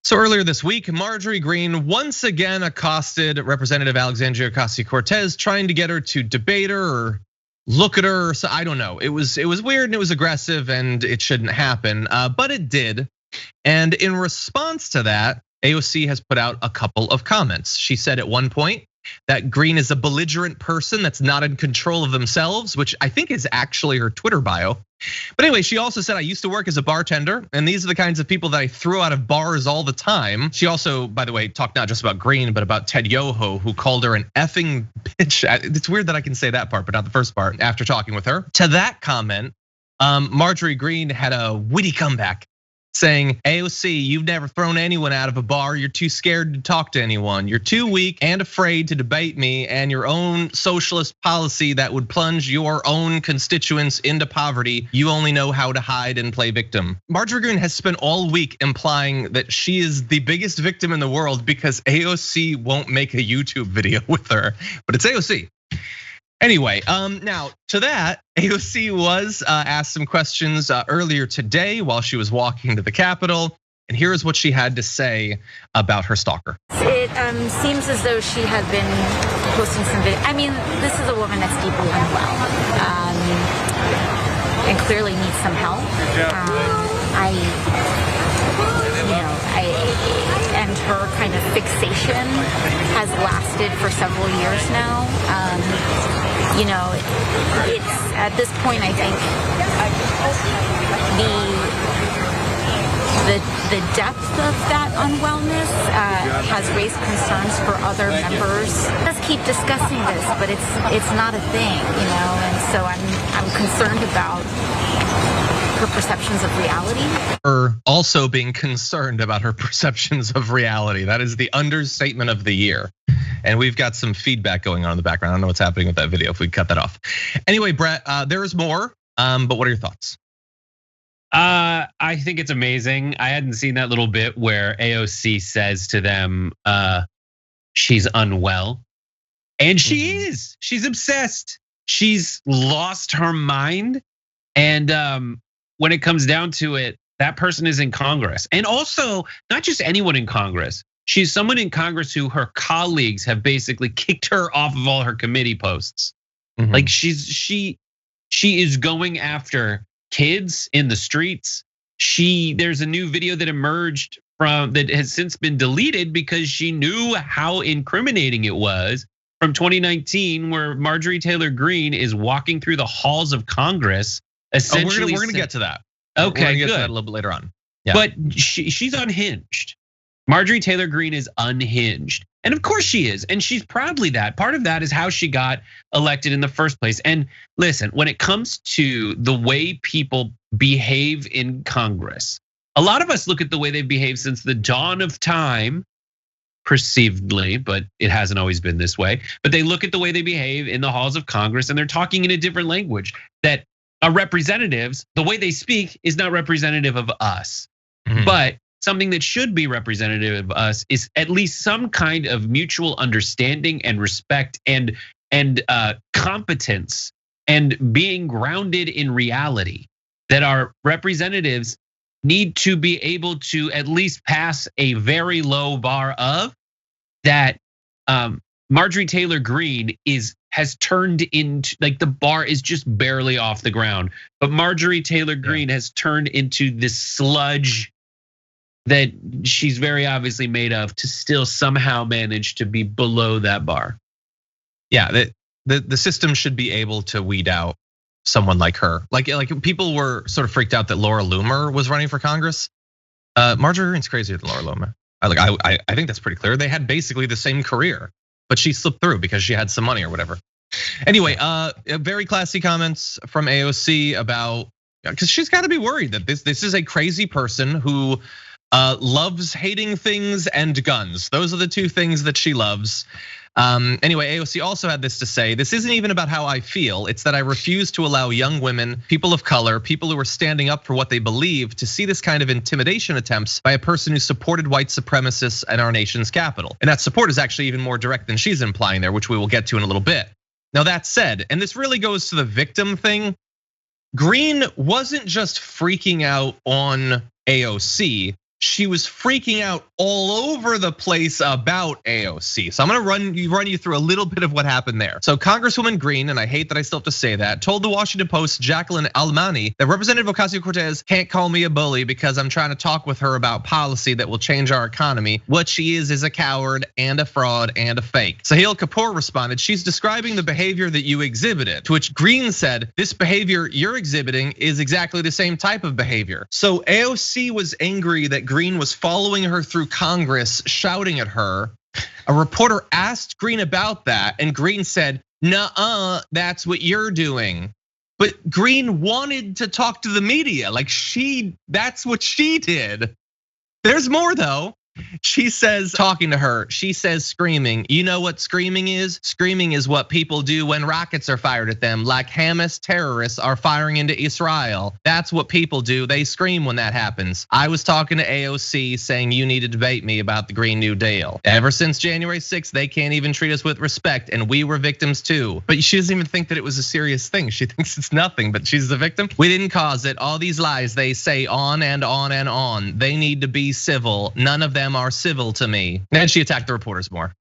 So earlier this week, Marjorie Greene once again accosted Representative Alexandria Ocasio-Cortez, trying to get her to debate her or look at her. So I don't know. It was weird and it was aggressive and it shouldn't happen, but it did. And in response to that, AOC has put out a couple of comments. She said at one point that Greene is a belligerent person that's not in control of themselves, which I think is actually her Twitter bio. But anyway, she also said, I used to work as a bartender, and these are the kinds of people that I threw out of bars all the time. She also, by the way, talked not just about Greene, but about Ted Yoho, who called her an effing bitch. It's weird that I can say that part, but not the first part, after talking with her. To that comment, Marjorie Greene had a witty comeback, saying, AOC, you've never thrown anyone out of a bar. You're too scared to talk to anyone. You're too weak and afraid to debate me and your own socialist policy that would plunge your own constituents into poverty. You only know how to hide and play victim. Marjorie Greene has spent all week implying that she is the biggest victim in the world because AOC won't make a YouTube video with her, but it's AOC. Anyway, now to that, AOC was asked some questions earlier today while she was walking to the Capitol, and here's what she had to say about her stalker. It seems as though she had been posting some video. I mean, this is a woman that's deeply unwell and clearly needs some help. And her kind of fixation has lasted for several years now. It's at this point, I think the depth of that unwellness has raised concerns for other members. Let's keep discussing this, but it's not a thing, and so I'm concerned about her perceptions of reality. Her also being concerned about her perceptions of reality. That is the understatement of the year. And we've got some feedback going on in the background. I don't know what's happening with that video if we cut that off. Anyway, Brett, there is more, but what are your thoughts? I think it's amazing. I hadn't seen that little bit where AOC says to them, she's unwell. And she is, she's obsessed. She's lost her mind. And when it comes down to it, that person is in Congress. And also, not just anyone in Congress. She's someone in Congress who her colleagues have basically kicked her off of all her committee posts. Like she is going after kids in the streets. There's a new video that emerged that has since been deleted because she knew how incriminating it was from 2019, where Marjorie Taylor Greene is walking through the halls of Congress. Essentially, we're gonna get to that. Okay, we're gonna get good. to that a little bit later on. Yeah. But she's unhinged. Marjorie Taylor Greene is unhinged. And of course she is, and she's proudly that. Part of that is how she got elected in the first place. And listen, when it comes to the way people behave in Congress, a lot of us look at the way they've behaved since the dawn of time, perceivedly, but it hasn't always been this way. But they look at the way they behave in the halls of Congress and they're talking in a different language. That our representatives, the way they speak is not representative of us. But something that should be representative of us is at least some kind of mutual understanding and respect and competence and being grounded in reality, that our representatives need to be able to at least pass a very low bar of that. Marjorie Taylor Greene has turned into, like, the bar is just barely off the ground, but Marjorie Taylor Greene has turned into this sludge that she's very obviously made of to still somehow manage to be below that bar. Yeah, the system should be able to weed out someone like her. Like people were sort of freaked out that Laura Loomer was running for Congress. Marjorie Greene's crazier than Laura Loomer. I think that's pretty clear. They had basically the same career, but she slipped through because she had some money or whatever. Anyway, very classy comments from AOC about, because she's got to be worried that this is a crazy person who loves hating things and guns. Those are the two things that she loves. Anyway, AOC also had this to say: this isn't even about how I feel. It's that I refuse to allow young women, people of color, people who are standing up for what they believe, to see this kind of intimidation attempts by a person who supported white supremacists in our nation's capital. And that support is actually even more direct than she's implying there, which we will get to in a little bit. Now that said, and this really goes to the victim thing, Greene wasn't just freaking out on AOC. she was freaking out all over the place about AOC. So I'm gonna run you through a little bit of what happened there. So Congresswoman Greene, and I hate that I still have to say that, told the Washington Post Jacqueline Almani that Representative Ocasio-Cortez can't call me a bully because I'm trying to talk with her about policy that will change our economy. What she is a coward and a fraud and a fake. Sahil Kapoor responded, she's describing the behavior that you exhibited, to which Greene said, this behavior you're exhibiting is exactly the same type of behavior. So AOC was angry that Greene was following her through Congress, shouting at her. A reporter asked Greene about that, and Greene said, nuh-uh, that's what you're doing. But Greene wanted to talk to the media, like that's what she did. There's more though. She says, talking to her, she says screaming. You know what screaming is? Screaming is what people do when rockets are fired at them, like Hamas terrorists are firing into Israel. That's what people do, they scream when that happens. I was talking to AOC saying you need to debate me about the Green New Deal. Ever since January 6th, they can't even treat us with respect, and we were victims too. But she doesn't even think that it was a serious thing. She thinks it's nothing, but she's the victim. We didn't cause it. All these lies they say on and on and on. They need to be civil. None of them are civil to me. And she attacked the reporters more.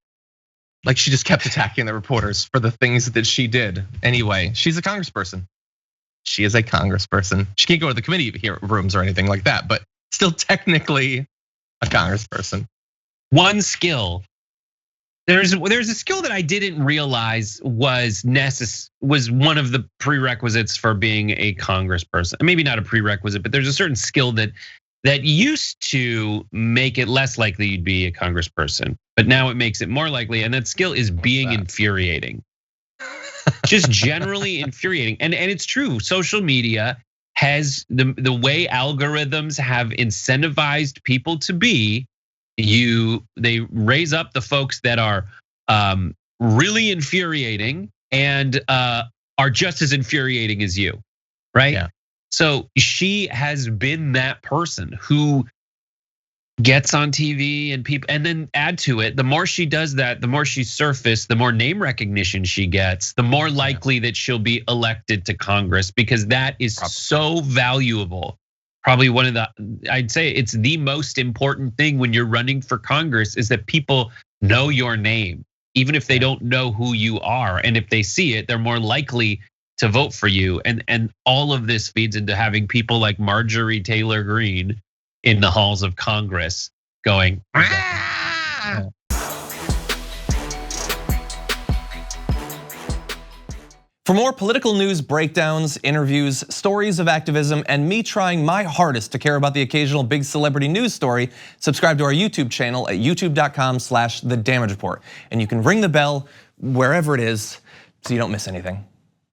Like she just kept attacking the reporters for the things that she did. Anyway, she's a congressperson. She is a congressperson. She can't go to the committee rooms or anything like that, but still technically a congressperson. One skill. There's a skill that I didn't realize was one of the prerequisites for being a congressperson. Maybe not a prerequisite, but there's a certain skill that used to make it less likely you'd be a congressperson, but now it makes it more likely. And that skill is being infuriating. Just generally infuriating. And it's true, social media has the way algorithms have incentivized people to be, they raise up the folks that are really infuriating and are just as infuriating as you, right? Yeah. So she has been that person who gets on TV and then add to it, the more she does that, the more she surfaced, the more name recognition she gets, the more likely that she'll be elected to Congress, because that is so valuable. Probably I'd say it's the most important thing when you're running for Congress is that people know your name, even if they don't know who you are. And if they see it, they're more likely to vote for you. And all of this feeds into having people like Marjorie Taylor Greene in the halls of Congress going, ah! For more political news breakdowns, interviews, stories of activism, and me trying my hardest to care about the occasional big celebrity news story, subscribe to our YouTube channel at youtube.com/The Damage Report. And you can ring the bell wherever it is so you don't miss anything.